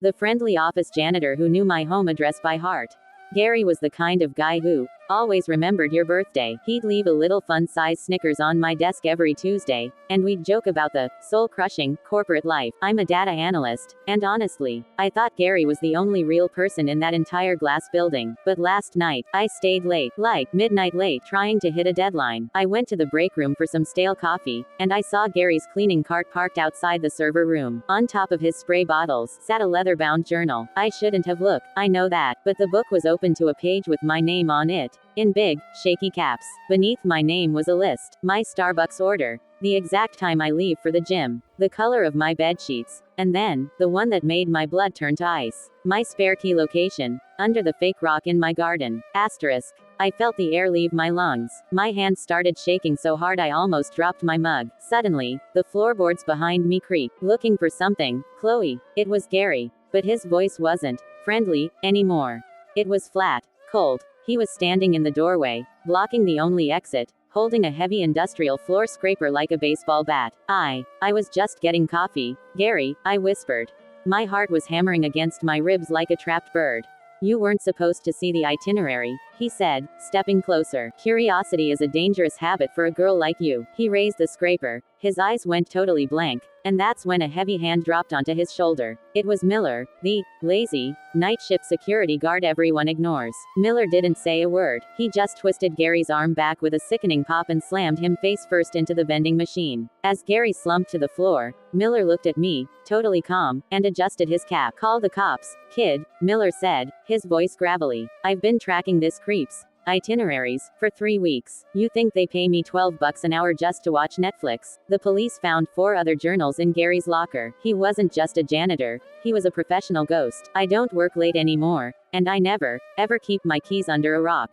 The friendly office janitor who knew my home address by heart. Gary was the kind of guy who always remembered your birthday. He'd leave a little fun-sized Snickers on my desk every Tuesday, and we'd joke about the soul-crushing corporate life. I'm a data analyst, and honestly, I thought Gary was the only real person in that entire glass building. But last night, I stayed late, like midnight late, trying to hit a deadline. I went to the break room for some stale coffee, and I saw Gary's cleaning cart parked outside the server room. On top of his spray bottles sat a leather-bound journal. I shouldn't have looked, I know that, but the book was open to a page with my name on it, in big, shaky caps. Beneath my name was a list, my Starbucks order, the exact time I leave for the gym, the color of my bed sheets, and then, the one that made my blood turn to ice, my spare key location, under the fake rock in my garden. Asterisk. I felt the air leave my lungs. My hands started shaking so hard I almost dropped my mug. Suddenly, the floorboards behind me creaked. Looking for something, Chloe. It was Gary. But his voice wasn't friendly anymore. It was flat, cold. He was standing in the doorway, blocking the only exit, holding a heavy industrial floor scraper like a baseball bat. I was just getting coffee, Gary, I whispered. My heart was hammering against my ribs like a trapped bird. You weren't supposed to see the itinerary, he said, stepping closer. Curiosity is a dangerous habit for a girl like you. He raised the scraper. His eyes went totally blank, and that's when a heavy hand dropped onto his shoulder. It was Miller, the lazy night shift security guard everyone ignores. Miller didn't say a word. He just twisted Gary's arm back with a sickening pop and slammed him face first into the vending machine. As Gary slumped to the floor, Miller looked at me, totally calm, and adjusted his cap. Call the cops, kid, Miller said, his voice gravelly. I've been tracking this creep's itineraries for 3 weeks. You think they pay me $12 an hour just to watch Netflix? The police found 4 other journals in Gary's locker. He wasn't just a janitor, he was a professional ghost. I don't work late anymore, and I never, ever keep my keys under a rock.